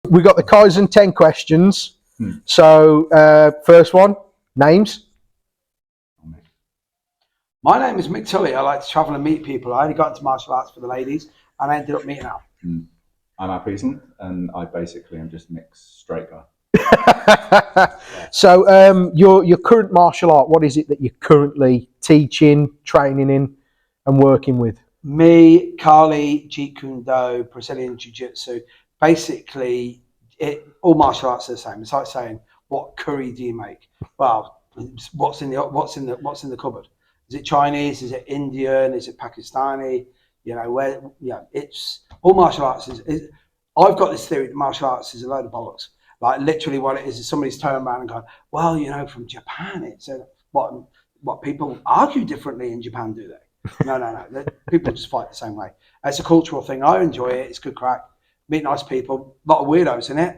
we got the Kaizen 10 questions. So first one, names. My name is Mick Tully. I like to travel and meet people. I only got into martial arts for the ladies, and I ended up meeting Al. I'm At Peasland, and I basically am just Mick's straight guy. So your current martial art, what is it that you're currently teaching, training in, and working with? Me, Kali, Jeet Kune Do, Brazilian Jiu-Jitsu. Basically, all martial arts are the same. It's like saying, what curry do you make? Well, what's in the cupboard? Is it Chinese? Is it Indian? Is it Pakistani? It's all martial arts. I've got this theory that martial arts is a load of bollocks. Like literally, what it is somebody's turned around and gone, well, from Japan, it's what people argue differently in Japan, do they? No. People just fight the same way. It's a cultural thing. I enjoy it. It's good crack. Meet nice people. A lot of weirdos in it,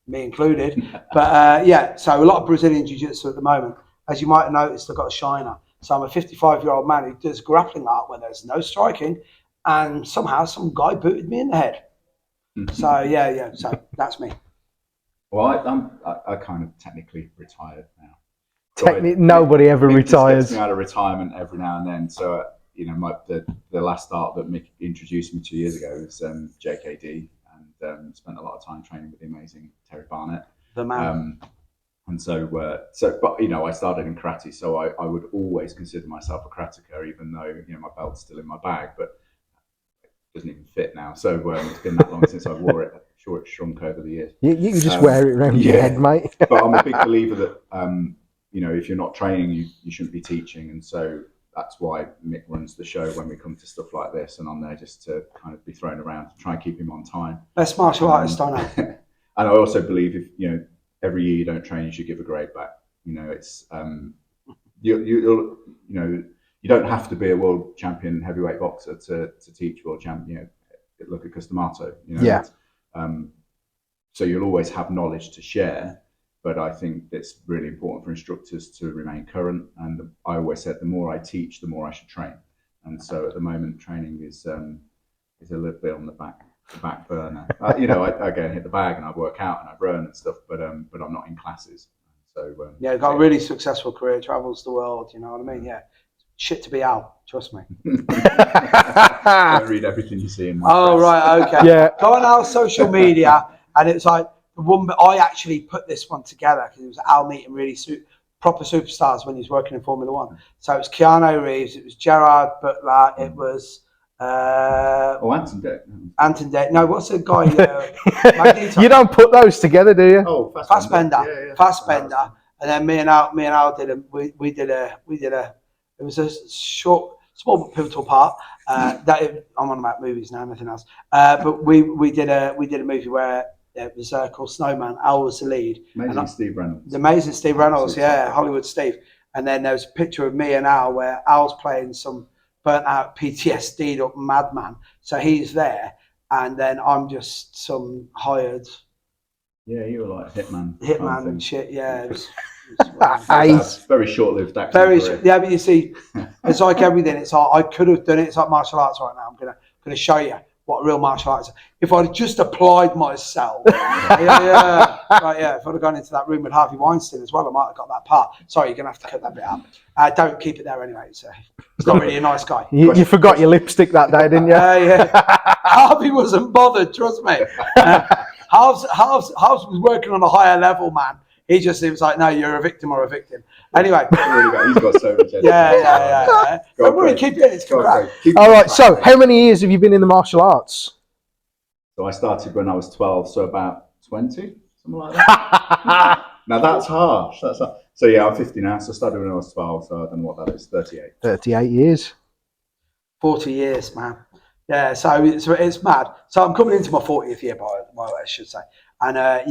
me included. But so a lot of Brazilian Jiu-Jitsu at the moment. As you might have noticed, I've got a shiner. So I'm a 55-year-old man who does grappling art where there's no striking, and somehow some guy booted me in the head. So so that's me. Well, I kind of technically retired now. Nobody ever retires. Gets me out of retirement every now and then. So the last art that Mick introduced me 2 years ago was JKD, and spent a lot of time training with the amazing Terry Barnett. The man. And but I started in karate, so I would always consider myself a karateka, even though my belt's still in my bag, but it doesn't even fit now. So it's been that long since I wore it. I'm sure it's shrunk over the years. You can just wear it around your head, mate. But I'm a big believer that if you're not training, you shouldn't be teaching, and so that's why Mick runs the show when we come to stuff like this, and I'm there just to kind of be thrown around to try and keep him on time. Best martial artist I know. And I also believe if every year you don't train, you should give a grade back. It's you don't have to be a world champion heavyweight boxer to teach world champion. Look at Customato. So you'll always have knowledge to share, but I think it's really important for instructors to remain current. And I always said the more I teach, the more I should train. And so at the moment, training is a little bit on the back burner. I go and hit the bag and I work out and I run and stuff, but I'm not in classes. So got a really successful career, travels the world. You know what I mean? Yeah, shit to be out. Trust me. Don't read everything you see in my press. Right, okay. Yeah. Go on our social media, and it's like the one. I actually put this one together because it was Al meeting really proper superstars when he was working in Formula One. So it was Keanu Reeves, it was Gerard Butler, it was. Anton Deck. Anton Deck. No, what's the guy? You don't put those together, do you? Oh, Fassbender. Yeah. Fassbender. And then me and Al did a. We did a. It was a short, small but pivotal part. I'm on about movies now, nothing else. But we did a movie where it was called Snowman. Al was the lead. Amazing Steve Reynolds. The amazing Steve Reynolds, Hollywood Steve. And then there was a picture of me and Al where Al's playing some burnt out PTSD'd up madman. So he's there, and then I'm just some hired. Yeah, you were like hitman and shit. Yeah, it was very short-lived acting career. Yeah, but you see, it's like everything. It's like I could have done it. It's like martial arts right now. I'm gonna show you what real martial arts is. If I'd just applied myself, if I'd have gone into that room with Harvey Weinstein as well, I might have got that part. Sorry, you're gonna have to cut that bit out. Don't keep it there anyway. So he's not really a nice guy. You forgot your lipstick that day, didn't you? Yeah. Harvey wasn't bothered. Trust me. Harvey was working on a higher level, man. He was like, no, you're a victim or a victim. Anyway. He's got so much energy. Yeah. Don't worry, keep it. It's good. All right, so how many years have you been in the martial arts? So I started when I was 12, so about 20, something like that. Now that's harsh. So yeah, I'm 50 now, so I started when I was 12, so I don't know what that is, 38. 38 years. 40 years, man. Yeah, so it's mad. So I'm coming into my 40th year, by the way, I should say. And I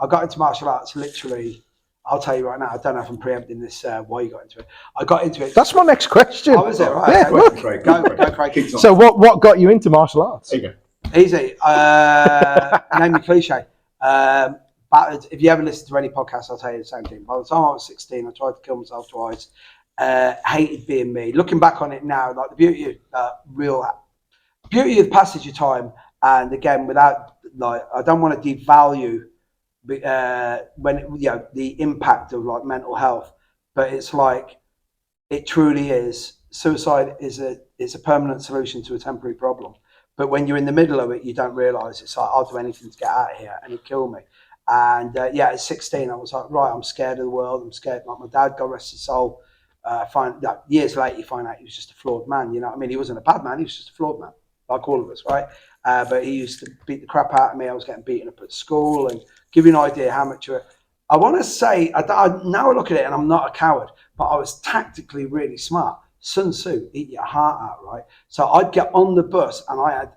got into martial arts literally. I'll tell you right now, I don't know if I'm preempting this, why you got into it. I got into it. That's my next question. Oh, is it? Right. Yeah, look. Go, Craig. So what got you into martial arts? There you go. Easy. Name me cliche. If you ever listen to any podcast, I'll tell you the same thing. By the time I was 16, I tried to kill myself twice. Hated being me. Looking back on it now, like the beauty of passage of time, and again, without I don't want to devalue when the impact of like mental health. But it's like, it truly is. Suicide is a permanent solution to a temporary problem. But when you're in the middle of it, you don't realise. It's like, I'll do anything to get out of here, and it killed me. And at 16, I was like, right, I'm scared of the world. I'm scared. Like my dad, God rest his soul, years later, you find out he was just a flawed man. You know what I mean? He wasn't a bad man. He was just a flawed man, like all of us, right? But he used to beat the crap out of me. I was getting beaten up at school, and give you an idea how much. I want to say, now I look at it, and I'm not a coward, but I was tactically really smart. Sun Tzu, eat your heart out, right? So I'd get on the bus, and I had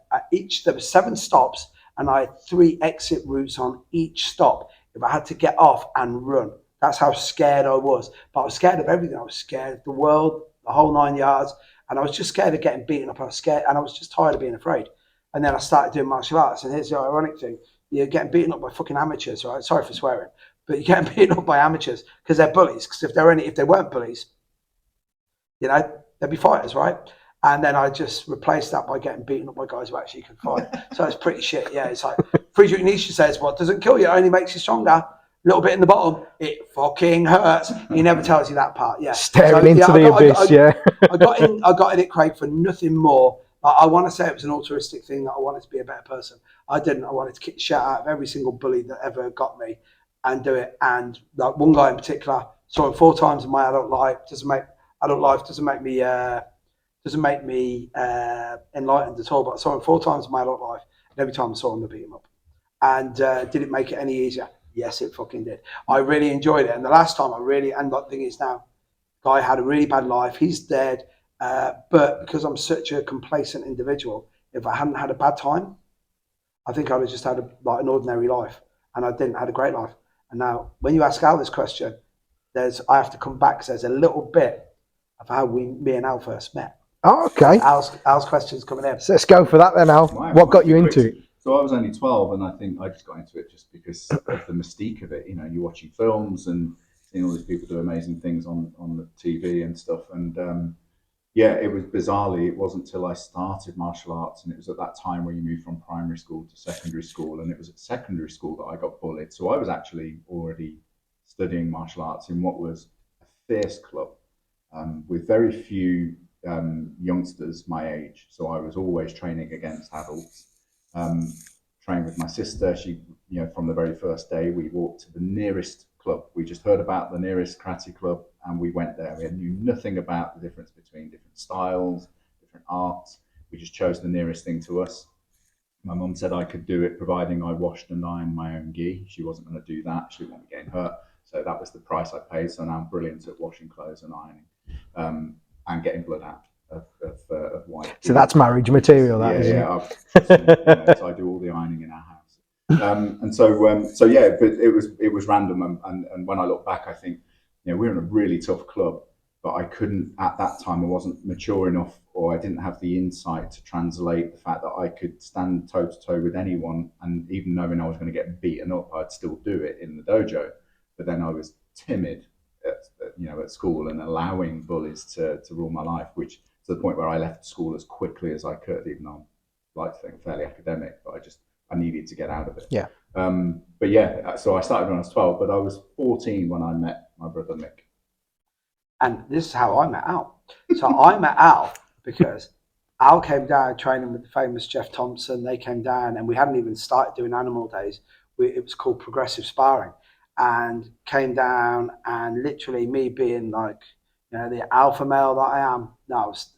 there were 7 stops, and I had 3 exit routes on each stop. If I had to get off and run, that's how scared I was. But I was scared of everything. I was scared of the world, the whole 9 yards, and I was just scared of getting beaten up. I was scared, and I was just tired of being afraid. And then I started doing martial arts, and here's the ironic thing: you're getting beaten up by fucking amateurs, right? Sorry for swearing, but you're getting beaten up by amateurs because they're bullies. Because if they weren't bullies, they'd be fighters, right? And then I just replaced that by getting beaten up by guys who actually can fight. So it's pretty shit. Yeah, it's like Friedrich Nietzsche says, what doesn't kill you only makes you stronger. A little bit in the bottom, it fucking hurts. He never tells you that part. Yeah. Staring into the abyss, I got in it, Craig, for nothing more. I want to say it was an altruistic thing, that I wanted to be a better person. I didn't. I wanted to kick the shit out of every single bully that ever got me and do it. And like one guy in particular, saw him 4 times in my adult life. Doesn't make me enlightened at all, but I saw him 4 times in my adult life, and every time I saw him, I beat him up. And did it make it any easier? Yes, it fucking did. I really enjoyed it. And the last time and the thing is now, guy had a really bad life. He's dead. But because I'm such a complacent individual, if I hadn't had a bad time, I think I'd have just had an ordinary life, and I didn't have a great life. And now, when you ask Al this question, I have to come back, because there's a little bit of how me and Al first met. Oh, okay. Al's question's coming in. So let's go for that then, Al. What got you into it? So I was only 12, and I think I just got into it just because of the mystique of it. You're watching films and seeing all these people do amazing things on the TV and stuff. And it was bizarrely, it wasn't until I started martial arts, and it was at that time where you moved from primary school to secondary school, and it was at secondary school that I got bullied. So I was actually already studying martial arts in what was a fierce club with very few youngsters my age. So I was always training against adults. Trained with my sister. She, from the very first day, we walked to the nearest club. We just heard about the nearest karate club, and we went there. We knew nothing about the difference between different styles, different arts. We just chose the nearest thing to us. My mum said I could do it providing I washed and ironed my own gi. She wasn't going to do that. She didn't want me getting hurt. So that was the price I paid. So now I'm brilliant at washing clothes and ironing and getting blood out of white. So that's marriage material, that isn't it? So I do all the ironing in our house. But it was random. And when I look back, I think, we're in a really tough club, but I couldn't, at that time, I wasn't mature enough, or I didn't have the insight to translate the fact that I could stand toe to toe with anyone, and even knowing I was going to get beaten up, I'd still do it in the dojo. But then I was timid at school and allowing bullies to rule my life, which to the point where I left school as quickly as I could, even though I like to think I'm fairly academic, but I needed to get out of it. Yeah. So I started when I was 12, but I was 14 when I met my brother Mick. And this is how I met Al. So I met Al because Al came down training with the famous Jeff Thompson. They came down, and we hadn't even started doing animal days. It was called progressive sparring, and came down, and literally me being like, the alpha male that I am. No, I was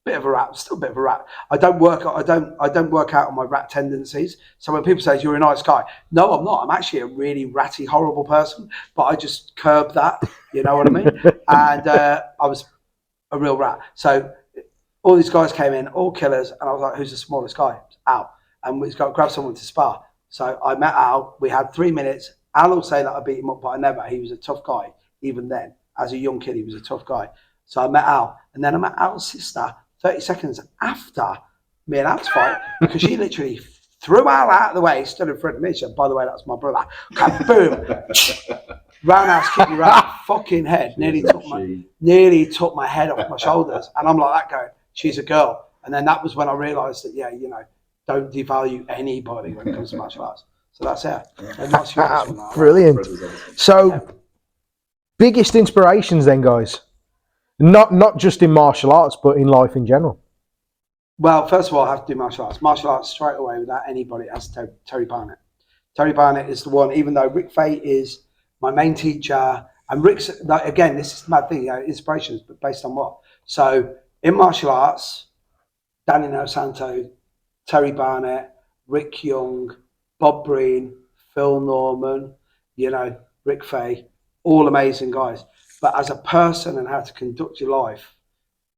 a bit of a rat, still a bit of a rat. I don't work out on my rat tendencies. So when people say you're a nice guy, no, I'm not. I'm actually a really ratty, horrible person, but I just curb that. You know what I mean? And I was a real rat. So all these guys came in, all killers, and I was like, who's the smallest guy? Al. And we've got to grab someone to spar. So I met Al. We had 3 minutes. Al will say that I beat him up, but I never. He was a tough guy. Even then, as a young kid, he was a tough guy. So I met Al. And then I met Al's sister 30 seconds after me and Al's fight, because she literally threw Al out of the way, stood in front of me. She said, by the way, that's my brother. Boom. Roundhouse kicked me right in the fucking head. Nearly took my head off my shoulders. And I'm like that going, she's a girl. And then that was when I realised that, don't devalue anybody when it comes to martial arts. So that's it. And martial arts from that. Brilliant. Brothers, obviously. So, biggest inspirations then, guys? Not just in martial arts, but in life in general. Well, first of all, I have to do martial arts. Martial arts straight away without anybody. That's Terry Barnett. Terry Barnett is the one. Even though Rick Fay is my main teacher, and Rick's again, this is the mad thing. Inspirations, but based on what? So in martial arts, Danny No Santo, Terry Barnett, Rick Young, Bob Breen, Phil Norman, Rick Fay, all amazing guys. But as a person and how to conduct your life,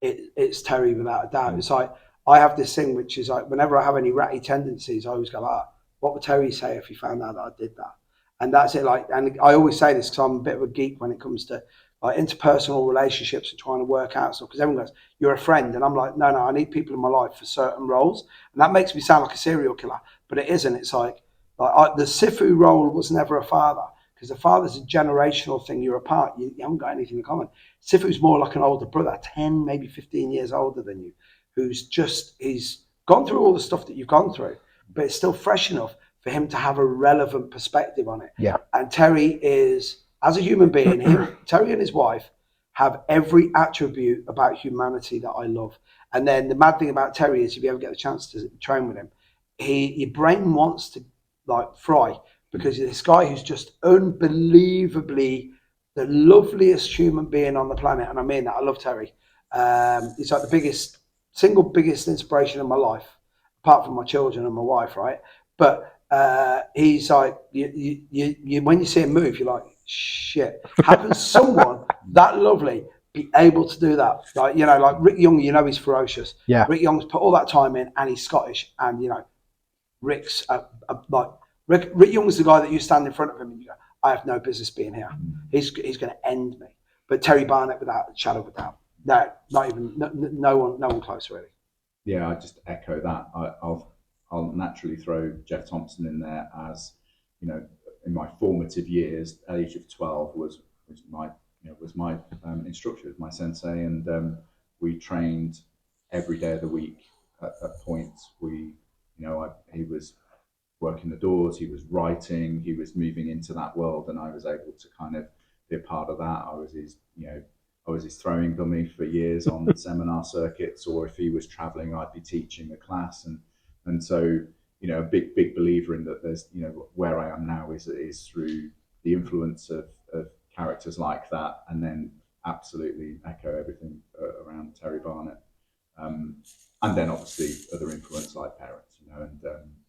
it's Terry without a doubt. It's like I have this thing which is like whenever I have any ratty tendencies, I always go, what would Terry say if he found out that I did that? And that's it. And I always say this because I'm a bit of a geek when it comes to interpersonal relationships and trying to work out stuff. Because everyone goes, "You're a friend," and I'm like, "No, I need people in my life for certain roles." And that makes me sound like a serial killer, but it isn't. It's like the Sifu role was never a father. Because the father's a generational thing. You're apart. You haven't got anything in common. Sifu's more like an older brother, 10, maybe 15 years older than you, he's gone through all the stuff that you've gone through, but it's still fresh enough for him to have a relevant perspective on it. Yeah. And Terry is, as a human being, Terry and his wife have every attribute about humanity that I love. And then the mad thing about Terry is if you ever get the chance to train with him, your brain wants to fry. Because this guy who's just unbelievably the loveliest human being on the planet, and I mean that. I love Terry. He's like the single biggest inspiration in my life, apart from my children and my wife, right? But he's like, you when you see him move, you're like, shit. How can someone that lovely be able to do that? Like Rick Young, he's ferocious. Yeah. Rick Young's put all that time in, and he's Scottish, and Rick's Rick Young's the guy that you stand in front of him and you go, I have no business being here. He's going to end me. But Terry Barnett, without a shadow of a doubt, no, not even no one close really. Yeah, I just echo that. I'll naturally throw Jeff Thompson in there as in my formative years. At the age of 12 was my instructor, was my sensei, and we trained every day of the week. At points, he was working the doors, he was writing, he was moving into that world, and I was able to kind of be a part of that. I was his throwing dummy for years on seminar circuits, or if he was traveling, I'd be teaching a class, and so a big believer in that. There's where I am now is through the influence of characters like that, and then absolutely echo everything around Terry Barnett, and then obviously other influence like parents, and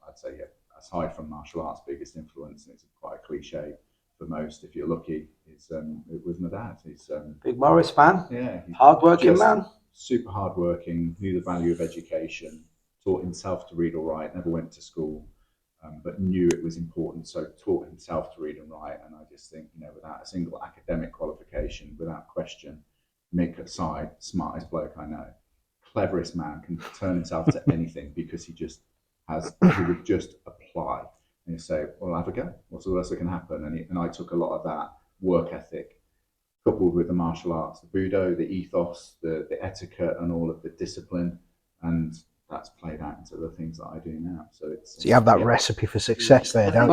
I'd say aside from martial arts, biggest influence, and it's quite a cliche for most, if you're lucky, it was my dad. He's Big Morris man. Yeah, hard-working man. Super hard-working, knew the value of education, taught himself to read or write, never went to school, but knew it was important, so taught himself to read and write. And I just think, without a single academic qualification, without question, Mick aside, smartest bloke I know, cleverest man, can turn himself to anything because he would just apply and say, well, I'll have a go. What's the worst that can happen? And I took a lot of that work ethic coupled with the martial arts, the Budo, the ethos, the etiquette, and all of the discipline. And that's played out into the things that I do now. So you have that recipe for success there, don't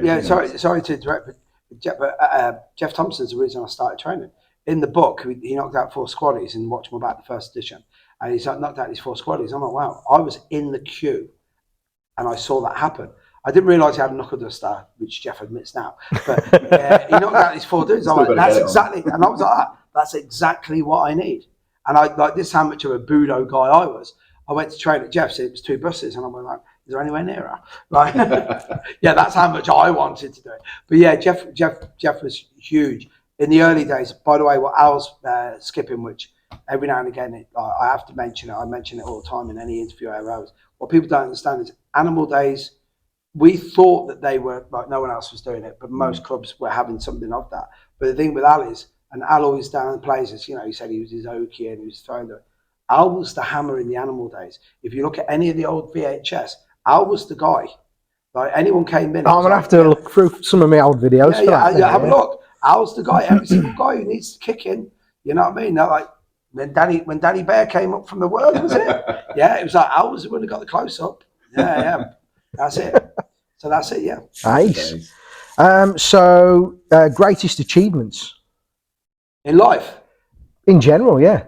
you? Sorry to interrupt, but Jeff Thompson's the reason I started training. In the book, he knocked out 4 squaddies and watched him about the first edition. And he's knocked out these 4 squaddies. I'm like, wow, I was in the queue and I saw that happen. I didn't realise he had a knuckle duster, which Jeff admits now. But he knocked out these 4 dudes. I'm like, that's exactly, and I was like, that's exactly what I need. And this is how much of a Budo guy I was. I went to train at Jeff's, it was 2 buses, and I was like, is there anywhere nearer? Like, yeah, that's how much I wanted to do it. But yeah, Jeff was huge. In the early days, by the way, what Al's skipping, which every now and again, I have to mention it. I mention it all the time in any interview I was. What people don't understand is Animal Days, we thought that they were, like no one else was doing it, but most clubs were having something of that. But the thing with Al is, and Al always downplays this, he said he was his Oki and he was throwing the, Al was the hammer in the Animal Days. If you look at any of the old VHS, Al was the guy. Like anyone came in. I'm going to have to look through some of my old videos. Have a look. Al's the guy, every single guy who needs to kick in. You know what I mean? They're like, when Danny Bear came up from the world, was it? Yeah, it was like Al was the one who got the close up. Yeah, that's it. So that's it, yeah. Nice. Greatest achievements In life, in general, yeah.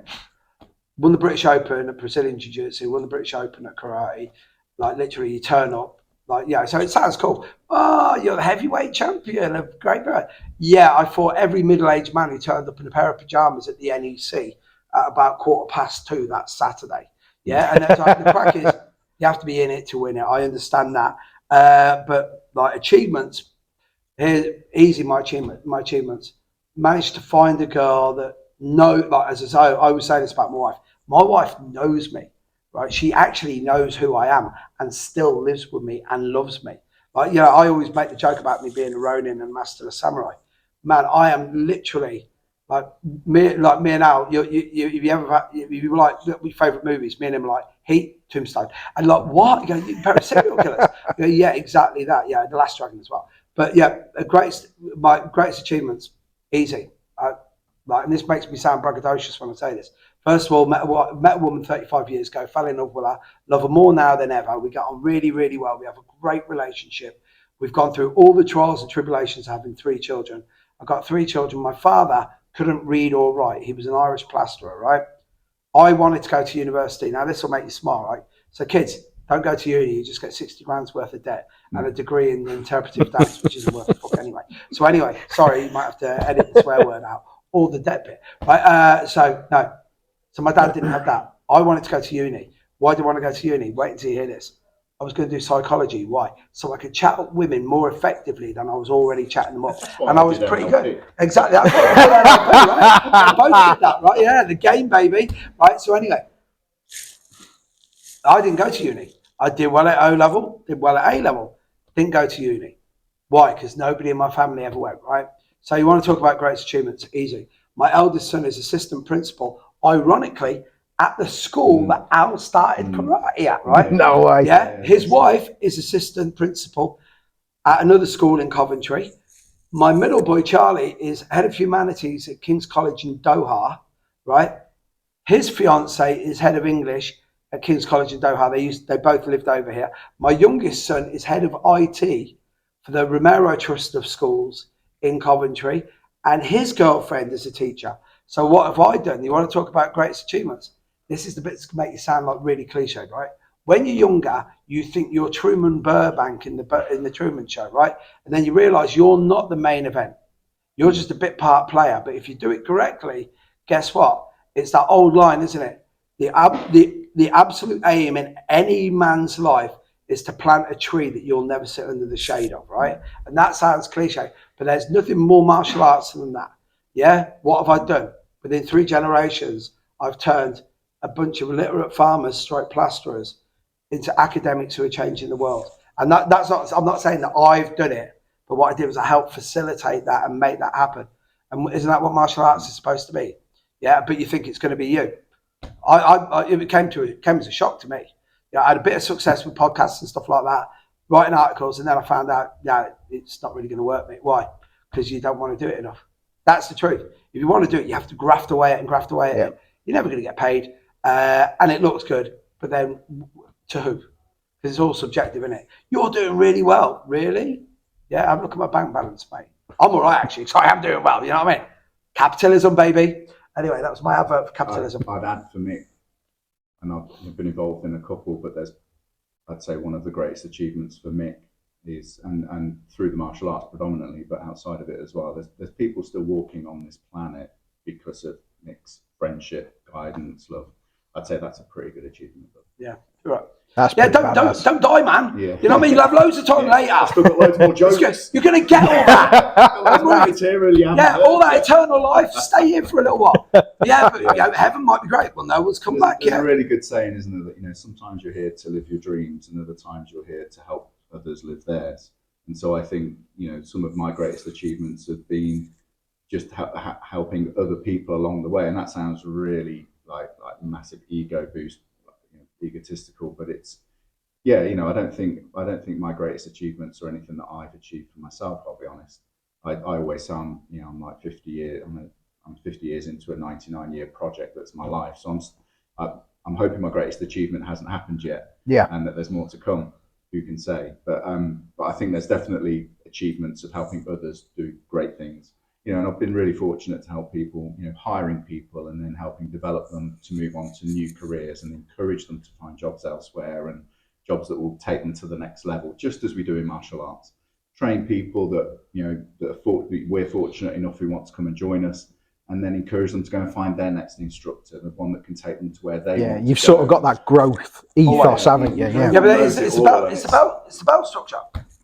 won the British Open at Brazilian Jiu-Jitsu, won the British Open at karate. Like literally, you turn up, like yeah. So it sounds cool. Oh, you're the heavyweight champion of Great Britain. Yeah, I fought every middle-aged man who turned up in a pair of pajamas at the NEC at about 2:15 that Saturday. Yeah, and the crack is you have to be in it to win it. I understand that, but like achievements, here easy. My achievements. Managed to find a girl that like as I say, I always say this about my wife. My wife knows me, right? She actually knows who I am and still lives with me and loves me. Like, you know, I always make the joke about me being a Ronin and Master of Samurai. Man, I am literally like me and Al. You like my favorite movies. Me and him are like Heat, Tombstone, and like what? You go, you pair of serial killers. You go, yeah, exactly that. Yeah, The Last Dragon as well. But yeah, my greatest achievements, easy. And this makes me sound braggadocious when I say this. First of all, met a woman 35 years ago, fell in love with her, love her more now than ever. We get on really, really well. We have a great relationship. We've gone through all the trials and tribulations of having 3 children. I've got 3 children. My father couldn't read or write. He was an Irish plasterer, right? I wanted to go to university. Now, this will make you smile, right? So kids, don't go to uni. You just get 60 grand's worth of debt and a degree in interpretive dance, which isn't worth a fuck anyway. So anyway, sorry, you might have to edit the swear word out or the debt bit, right? So my dad didn't have that. I wanted to go to uni. Why do I want to go to uni? Wait until you hear this. I was going to do psychology. Why? So I could chat up women more effectively than I was already chatting them up. And I was pretty good. Exactly. That's what I did at NLP, right? We both did that, right? Yeah, the game, baby. Right. So anyway, I didn't go to uni. I did well at O level, did well at A level, didn't go to uni. Why? Because nobody in my family ever went, right? So you want to talk about greatest achievements? Easy. My eldest son is assistant principal, ironically, at the school that Al started karate at, right? No way. Yeah. His wife is assistant principal at another school in Coventry. My middle boy, Charlie, is head of humanities at King's College in Doha, right? His fiance is head of English at King's College in Doha. They both lived over here. My youngest son is head of IT for the Romero Trust of Schools in Coventry, and his girlfriend is a teacher. So what have I done? You want to talk about greatest achievements? This is the bit that make you sound like really cliched, right? When you're younger, you think you're Truman Burbank in the Truman Show, right? And then you realise you're not the main event. You're just a bit part player. But if you do it correctly, guess what? It's that old line, isn't it? The absolute aim in any man's life is to plant a tree that you'll never sit under the shade of, right? And that sounds cliche, but there's nothing more martial arts than that. Yeah? What have I done? Within 3 generations, I've turned a bunch of illiterate farmers, stroke plasterers, into academics who are changing the world. And that's not, I'm not saying that I've done it, but what I did was I helped facilitate that and make that happen. And isn't that what martial arts is supposed to be? Yeah, but you think it's going to be you. It came as a shock to me. Yeah, I had a bit of success with podcasts and stuff like that, writing articles, and then I found out, it's not really going to work, mate. Why? Because you don't want to do it enough. That's the truth. If you want to do it, you have to graft away at it. You're never going to get paid, and it looks good, but then to who? Because it's all subjective, isn't it? You're doing really well, really? Yeah, have a look at my bank balance, mate. I'm all right, actually, so I am doing well. You know what I mean? Capitalism, baby. Anyway, that was my advert for capitalism. I'd add for Mick, and I've been involved in a couple, but I'd say one of the greatest achievements for Mick is, and through the martial arts predominantly, but outside of it as well, there's people still walking on this planet because of Mick's friendship, guidance, love. I'd say that's a pretty good achievement. Yeah, you're right. Don't die, man. Yeah. You know what I mean? You'll have loads of time later. I've still got loads more jokes. You're going to get all that. All that eternal life. Stay here for a little while. Yeah, but heaven might be great. Well, no one's come back yet. There's a really good saying, isn't there? That sometimes you're here to live your dreams, and other times you're here to help others live theirs. And so I think some of my greatest achievements have been just helping other people along the way, and that sounds really like massive ego boost. Egotistical, but it's I don't think my greatest achievements are anything that I've achieved for myself. I'll be honest. I always say I'm like 50 years. I'm 50 years into a 99-year project that's my life. So I'm hoping my greatest achievement hasn't happened yet. Yeah. And that there's more to come. who can say? But I think there's definitely achievements of helping others do great things. And I've been really fortunate to help people, hiring people and then helping develop them to move on to new careers and encourage them to find jobs elsewhere and jobs that will take them to the next level, just as we do in martial arts. Train people that, we're fortunate enough who want to come and join us, and then encourage them to go and find their next instructor, the one that can take them to where they want you've to sort go. of got that growth ethos, haven't you? Yeah, but it's about structure.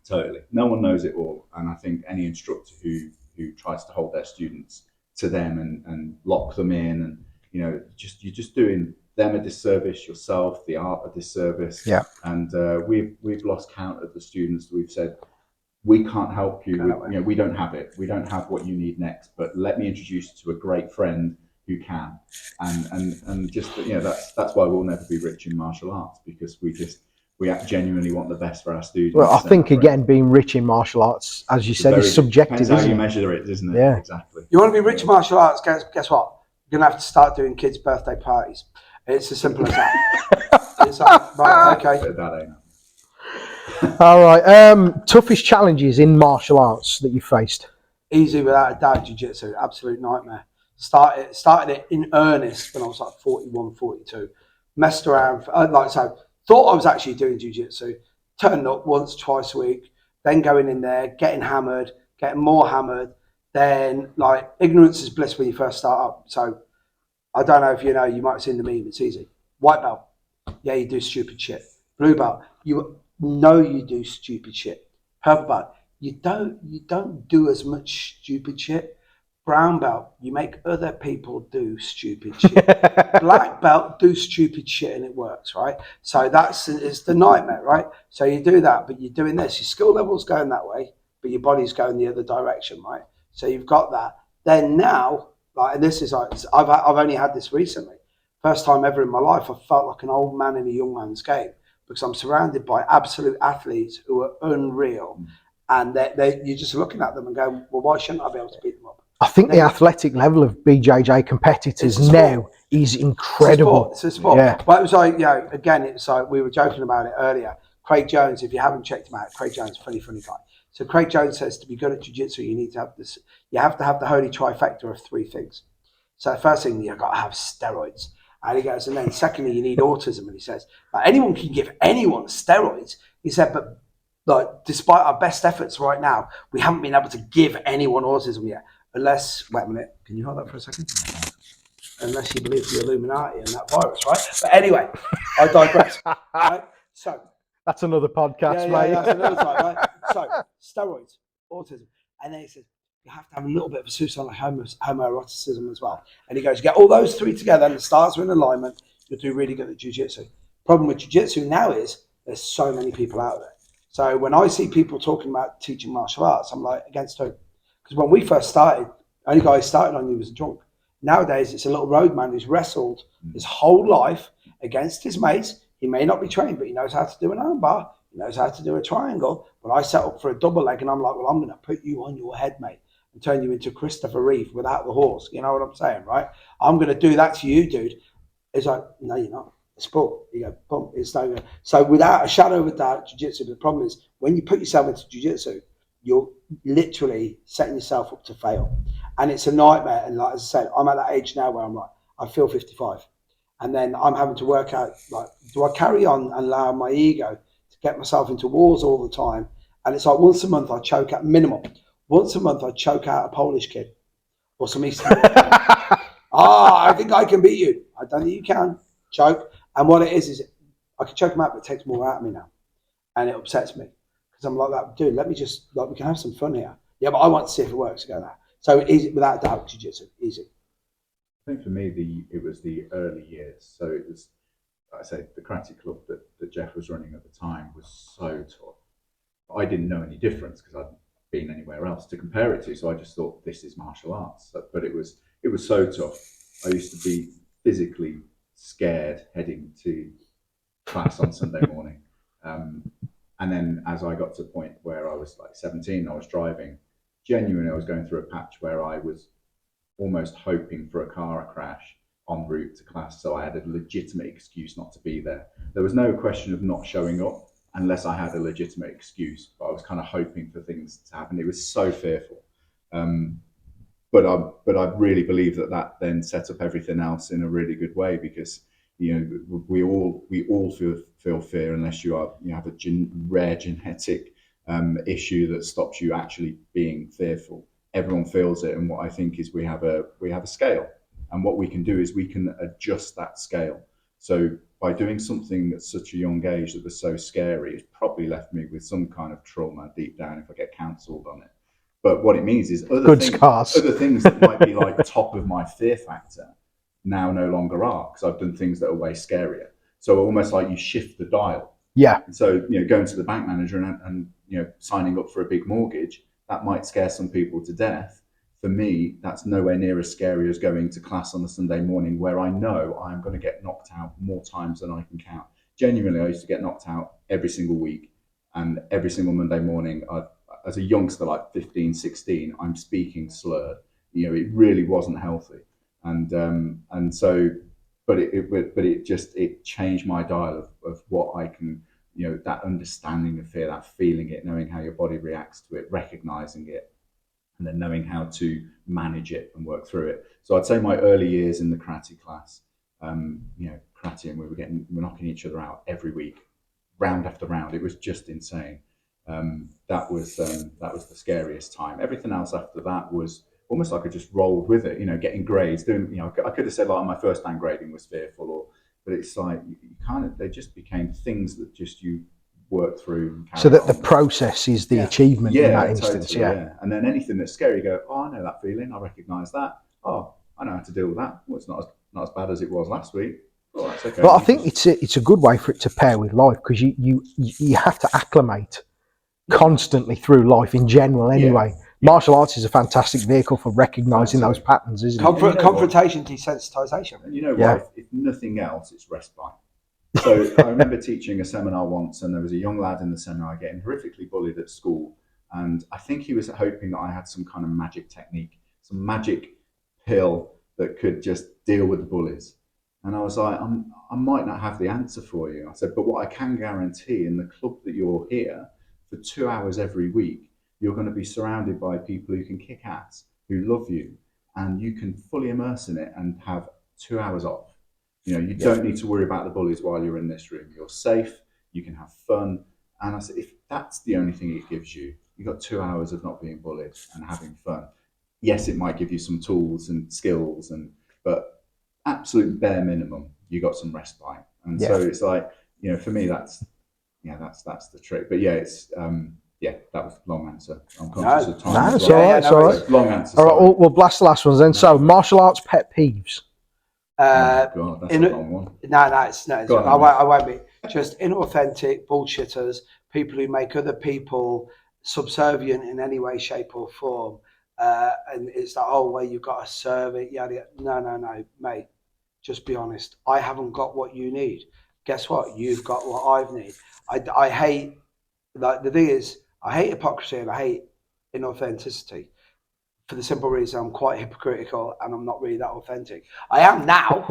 Totally. No one knows it all. And I think any instructor who tries to hold their students to them and lock them in, and you're just doing them a disservice, yourself, the art a disservice. Yeah. And we've lost count of the students that we've said, we can't help you. We don't have it. We don't have what you need next. But let me introduce you to a great friend who can. And just that's why we'll never be rich in martial arts, because we genuinely want the best for our students. Well, I think again, being rich in martial arts, as you said, is subjective. Depends how you measure it, isn't it? Yeah, exactly. You want to be rich in martial arts? Guess what? You're gonna have to start doing kids' birthday parties. It's as simple as that. It's like, right, okay. That ain't. All right. Toughest challenges in martial arts that you faced? Easy, without a doubt, jiu-jitsu. Absolute nightmare. Started it in earnest when I was like 41, 42. Messed around, thought I was actually doing jiu-jitsu. Turned up once, twice a week. Then going in there, getting hammered, getting more hammered. Then, ignorance is bliss when you first start up. So, I don't know if you know, you might have seen the meme, it's easy. White belt, yeah, you do stupid shit. Blue belt, you know you do stupid shit. Purple belt, you don't do as much stupid shit. Brown belt, you make other people do stupid shit. Black belt, do stupid shit and it works, right? So it's the nightmare, right? So you do that, but you're doing this. Your skill level's going that way, but your body's going the other direction, right? So you've got that. Then now, and this is I've only had this recently. First time ever in my life, I felt like an old man in a young man's game, because I'm surrounded by absolute athletes who are unreal, and you're just looking at them and going, well, why shouldn't I be able to beat them up? I think the athletic level of BJJ competitors now is incredible. It's a sport. Yeah. But it was again, it's like we were joking about it earlier. Craig Jones, if you haven't checked him out, Craig Jones, funny guy. So Craig Jones says to be good at jiu-jitsu, you have to have the holy trifecta of three things. So the first thing, you've got to have steroids. And he goes, and then secondly, you need autism. And he says, anyone can give anyone steroids. He said, but despite our best efforts right now, we haven't been able to give anyone autism yet. Unless, wait a minute, can you hold that for a second? Unless you believe the Illuminati and that virus, right? But anyway, I digress. Right? So that's another podcast, mate. That's another time, right? So steroids, autism, and then he says you have to have a little bit of a suicidal homoeroticism as well. And he goes, get all those three together, and the stars are in alignment. You'll do really good at jiu-jitsu. Problem with jiu-jitsu now is there's so many people out there. So when I see people talking about teaching martial arts, I'm like, against who? Because when we first started, the only guy who started on you was a drunk. Nowadays, it's a little road man who's wrestled his whole life against his mates. He may not be trained, but he knows how to do an armbar. He knows how to do a triangle. But I set up for a double leg, and I'm like, well, I'm going to put you on your head, mate, and turn you into Christopher Reeve without the horse. You know what I'm saying, right? I'm going to do that to you, dude. It's like, no, you're not. It's sport. You go, boom, it's no good. So without a shadow of a doubt, jiu-jitsu, the problem is when you put yourself into jiu-jitsu, you're literally setting yourself up to fail. And it's a nightmare. And like I said, I'm at that age now where I'm like, I feel 55. And then I'm having to work out, do I carry on and allow my ego to get myself into wars all the time? And it's like once a month I choke out, minimum. Once a month I choke out a Polish kid or some Eastern kid. I think I can beat you. I don't think you can. Choke. And what it is I can choke them out, but it takes more out of me now. And it upsets me. Because I'm like that, dude, let me just, we can have some fun here. Yeah, but I want to see if it works. Go there. So easy, without doubt, jiu-jitsu, easy. I think for me, it was the early years. So it was, like I say, the karate club that Jeff was running at the time was so tough. I didn't know any difference because I'd been anywhere else to compare it to. So I just thought, this is martial arts. But it was so tough. I used to be physically scared heading to class on Sunday morning. And then as I got to the point where I was like 17, I was driving. Genuinely, I was going through a patch where I was almost hoping for a car crash en route to class. So I had a legitimate excuse not to be there. There was no question of not showing up. unless I had a legitimate excuse. But I was kind of hoping for things to happen. It was so fearful. But I really believe that then set up everything else in a really good way, because we all feel fear unless you have a rare genetic issue that stops you actually being fearful. Everyone feels it, and what I think is we have a scale, and what we can do is we can adjust that scale. So by doing something at such a young age that was so scary, it's probably left me with some kind of trauma deep down if I get counselled on it. But what it means is other things that might be like top of my fear factor now no longer are, because I've done things that are way scarier. So almost like you shift the dial. Yeah. And so going to the bank manager and signing up for a big mortgage, that might scare some people to death. For me, that's nowhere near as scary as going to class on a Sunday morning, where I know I'm going to get knocked out more times than I can count. Genuinely, I used to get knocked out every single week, and every single Monday morning, as a youngster, like 15, 16, I'm speaking slurred. It really wasn't healthy, and so, but it changed my dial of what I can, that understanding of fear, that feeling it, knowing how your body reacts to it, recognizing it, and then knowing how to manage it and work through it. So I'd say my early years in the karate class, karate, and we're knocking each other out every week, round after round. It was just insane. That was the scariest time. Everything else after that was almost like I just rolled with it. Getting grades, I could have said like my first time grading was fearful, but it's like they just became things that just you work through. And so that the process is the achievement in that instance. Totally, yeah. And then anything that's scary, you go, oh, I know that feeling. I recognise that. Oh, I know how to deal with that. Well, it's not as bad as it was last week. Oh, that's okay. But I think it's a good way for it to pair with life, because you have to acclimate constantly through life in general anyway. Martial arts is a fantastic vehicle for recognising those patterns, isn't it? Confrontation, desensitisation. And what? If nothing else, it's respite. So I remember teaching a seminar once, and there was a young lad in the seminar getting horrifically bullied at school, and I think he was hoping that I had some kind of magic technique, some magic pill that could just deal with the bullies. And I was like, I might not have the answer for you. I said, but what I can guarantee, in the club that you're here for 2 hours every week, you're going to be surrounded by people who can kick ass, who love you, and you can fully immerse in it and have 2 hours off. You don't need to worry about the bullies while you're in this room. You're safe, you can have fun. And I said, if that's the only thing it gives you, you've got 2 hours of not being bullied and having fun. Yes, it might give you some tools and skills, but absolute bare minimum, you got some respite. And so it's like, for me, that's the trick. But it's that was a long answer. I'm conscious of time. No, it's all right. Long answer. All right, we'll blast the last ones then. So, martial arts pet peeves. God, that's a long one. No, I won't be. Just inauthentic bullshitters, people who make other people subservient in any way, shape, or form. And it's that whole way you've got to serve it. Yada. No, mate. Just be honest. I haven't got what you need. Guess what? You've got what I need. I hate. The thing is, I hate hypocrisy and I hate inauthenticity. For the simple reason I'm quite hypocritical and I'm not really that authentic. I am now.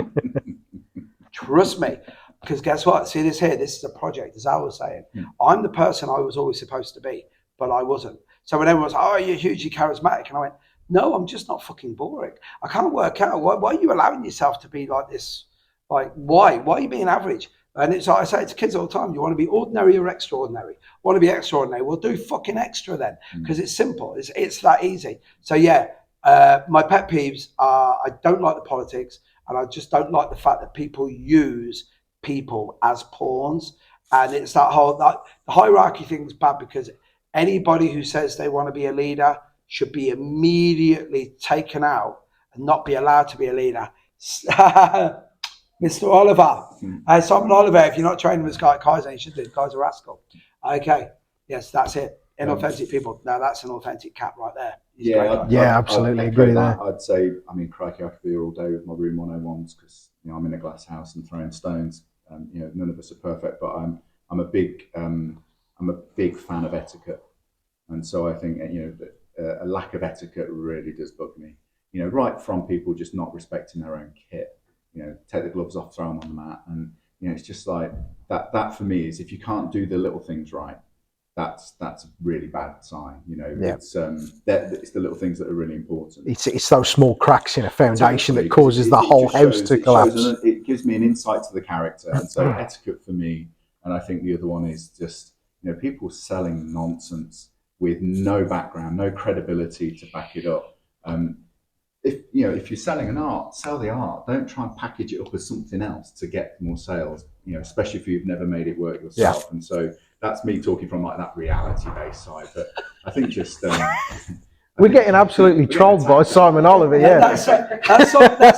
Trust me. Because guess what? See this here? This is a project, as I was saying. I'm the person I was always supposed to be, but I wasn't. So when everyone was like, oh, you're hugely charismatic. And I went, no, I'm just not fucking boring. I can't work out. Why are you allowing yourself to be like this? Like, why? Why are you being average? And it's like I say to kids all the time, you want to be ordinary or extraordinary? Want to be extraordinary? Well, do fucking extra then, because it's simple. It's that easy. So my pet peeves are, I don't like the politics, and I just don't like the fact that people use people as pawns. And it's that the hierarchy thing is bad, because anybody who says they want to be a leader should be immediately taken out and not be allowed to be a leader. Mr. Oliver, Simon Oliver, if you're not training with this guy at Kaizen, you should do. The guy's a rascal. Okay, yes, that's it. Inauthentic people. Now that's an authentic cat right there. Absolutely agree there. I'd say, crikey, I could be here all day with my room 101s, because I'm in a glass house and throwing stones. None of us are perfect, but I'm a big fan of etiquette, and so I think a lack of etiquette really does bug me. Right from people just not respecting their own kit. Take the gloves off, throw them on the mat, and it's just like, that for me is, if you can't do the little things right, that's a really bad sign. It's it's the little things that are really important. It's those small cracks in a foundation Totally. that causes the whole house to collapse. It gives me an insight to the character, and so etiquette for me, and I think the other one is just people selling nonsense with no background, no credibility to back it up. If you're selling an art, sell the art. Don't try and package it up as something else to get more sales. Especially if you've never made it work yourself. Yeah. And so that's me talking from like that reality-based side. But I think just we're getting absolutely trolled by Simon Oliver. Yeah, that's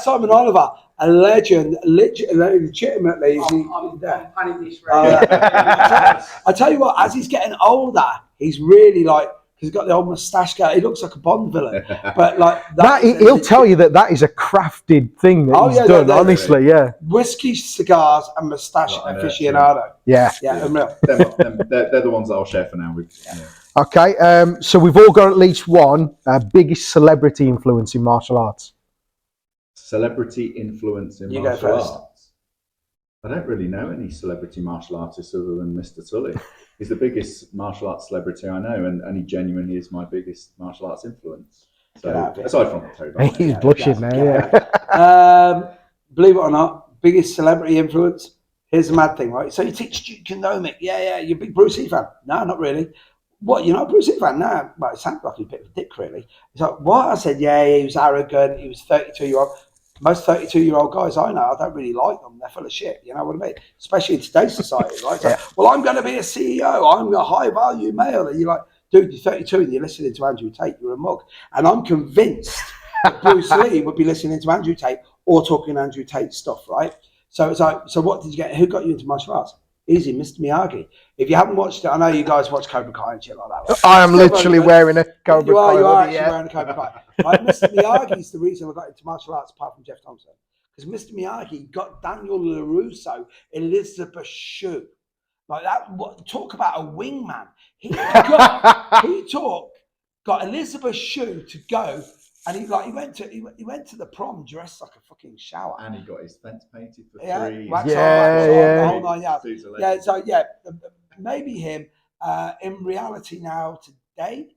Simon Oliver, a legend, legitimately. I'm planning this. I tell you what, as he's getting older, he's really like. He's got the old moustache guy. He looks like a Bond villain, but like he'll tell you that is a crafted thing that he's done. Honestly, yeah. Whiskey, cigars, and moustache aficionado. Yeah. Unreal. They're the ones that I'll share for now. Okay, so we've all got at least one biggest celebrity influence in martial arts. Celebrity influence in martial arts. I don't really know any celebrity martial artists other than Mr. Tully. He's the biggest martial arts celebrity I know, and he genuinely is my biggest martial arts influence. So, aside from Toby. He's blushing now, yeah. Believe it or not, biggest celebrity influence. Here's the mad thing, right? So you teach Jeet Kune Do, Mick. Yeah, you're a big Bruce Lee fan. No, not really. What, you're not a Bruce Lee fan? No. Well, it sounds like a bit of a dick, really. He's like, what? I said, yeah, he was arrogant. He was 32-year-old. Most 32-year-old guys I know, I don't really like them. They're full of shit. You know what I mean? Especially in today's society, right? So, well, I'm going to be a CEO. I'm a high-value male. And you're like, dude, you're 32 and you're listening to Andrew Tate. You're a mug. And I'm convinced that Bruce Lee would be listening to Andrew Tate or talking Andrew Tate stuff, right? So it's like, so what did you get? Who got you into martial arts? Easy, Mr. Miyagi. If you haven't watched it, I know you guys watch Cobra Kai and shit like that. Right? I am literally wearing a Cobra Kai. You are actually wearing a Cobra Kai. Right? Mr. Miyagi is the reason I got into martial arts, apart from Jeff Thompson. Because Mr. Miyagi got Daniel LaRusso, Elizabeth Shue. Like that, talk about a wingman. He got Elizabeth Shue to go, and he went to the prom dressed like a fucking shower. And he got his fence painted for free. The whole 9 yards. Yeah, so yeah, maybe him. In reality now, today,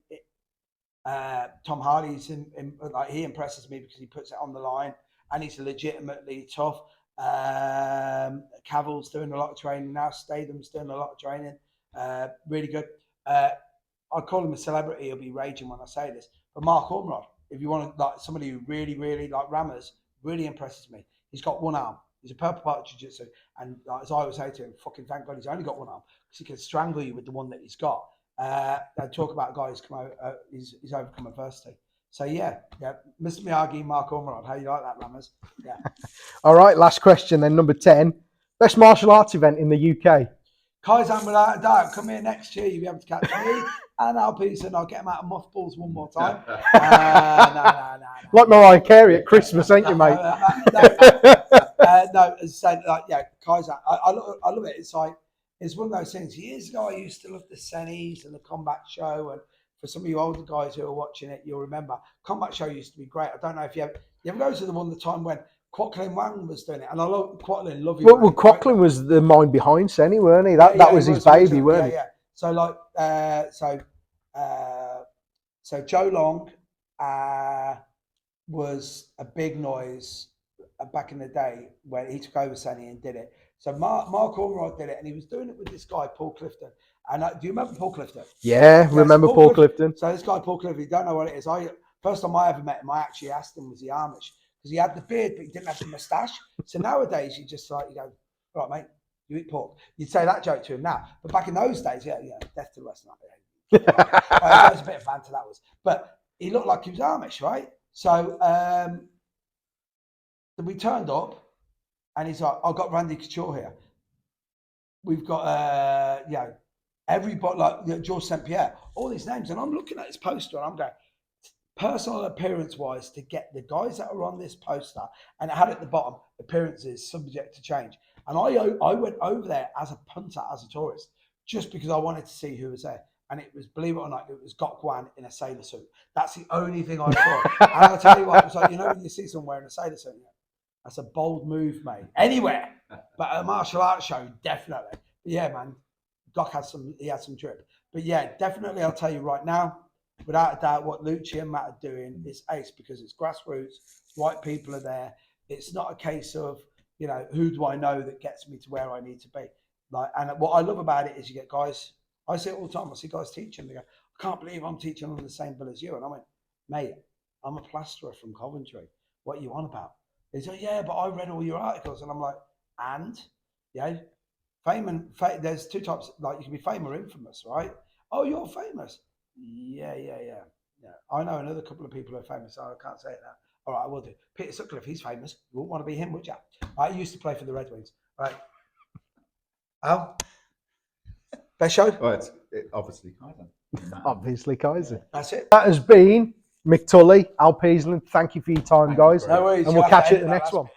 Tom Hardy's like, he impresses me because he puts it on the line. And he's legitimately tough. Cavill's doing a lot of training now. Statham's doing a lot of training. Really good. I call him a celebrity. He'll be raging when I say this. But Mark Ormerod, if you want to, like somebody who really, really like Rammers, really impresses me. He's got one arm. He's a purple belt jiu-jitsu. And as I always say to him, fucking thank God he's only got one arm because he can strangle you with the one that he's got. They talk about a guy who's he's overcome adversity. So yeah, Mr. Miyagi, Mark Ormerod. How you like that, Rammers? Yeah. All right, last question then, number 10. Best martial arts event in the UK? Kaizen, without a doubt. Come here next year, you'll be able to catch me and Al Peasland. I'll get him out of mothballs one more time. No. Like Mariah Carey at Christmas, ain't you, mate? No, as I said, like, yeah, Kaizen. I love it. It's like, it's one of those things. Years ago, I used to love the Senis and the Combat Show, and for some of you older guys who are watching it, you'll remember Combat Show used to be great. I don't know if you ever go to the one the time when Kwok Wang was doing it, and I love Kwok. Love you. Well, Kwok was the mind behind Seni, weren't he? That was his baby, weren't he? Yeah. So like, so Joe Long was a big noise back in the day when he took over Seni and did it. So Mark Ormerod did it, and he was doing it with this guy Paul Clifton. And do you remember Paul Clifton? Yeah, remember Paul Clifton. So this guy Paul Clifton, you don't know what it is. First time I ever met him, I actually asked him, was he Amish? Because he had the beard, but he didn't have the moustache. So nowadays, you just like, you go, all right, mate, you eat pork. You'd say that joke to him now. But back in those days, yeah, death to the West. That was a bit of banter, that was. But he looked like he was Amish, right? So we turned up, and he's like, I've got Randy Couture here. We've got, everybody, like George St. Pierre, all these names. And I'm looking at this poster, and I'm going, personal appearance wise, to get the guys that are on this poster, and it had at the bottom, appearances subject to change. And I went over there as a punter, as a tourist, just because I wanted to see who was there. And it was, believe it or not, it was Gok Wan in a sailor suit. That's the only thing I saw. And I'll tell you what, it was like, when you see someone wearing a sailor suit, That's a bold move, mate. Anywhere, but at a martial arts show, definitely. But yeah, man. Doc had some drip. But yeah, definitely. I'll tell you right now, without a doubt, what Lucci and Matt are doing is ace because it's grassroots. Right people are there. It's not a case of, you know, who do I know that gets me to where I need to be. Like, and what I love about it is you get guys. I see it all the time. I see guys teaching. They go, I can't believe I'm teaching on the same bill as you. And I went, mate, I'm a plasterer from Coventry. What are you on about? They say, yeah, but I read all your articles. And I'm like, and? Yeah. There's two types, like you can be famous or infamous, right? Oh, you're famous. Yeah. I know another couple of people who are famous, so I can't say it now. All right, I will do. Peter Sutcliffe, he's famous. You wouldn't want to be him, would you? I used to play for the Red Wings, right? Best show? Well, obviously Kaizen. Obviously, Kaizen. That's it. That has been Mick Tully, At Peasland. Thank you for your time, Thank you guys. very No worries. And we'll catch you at the next one.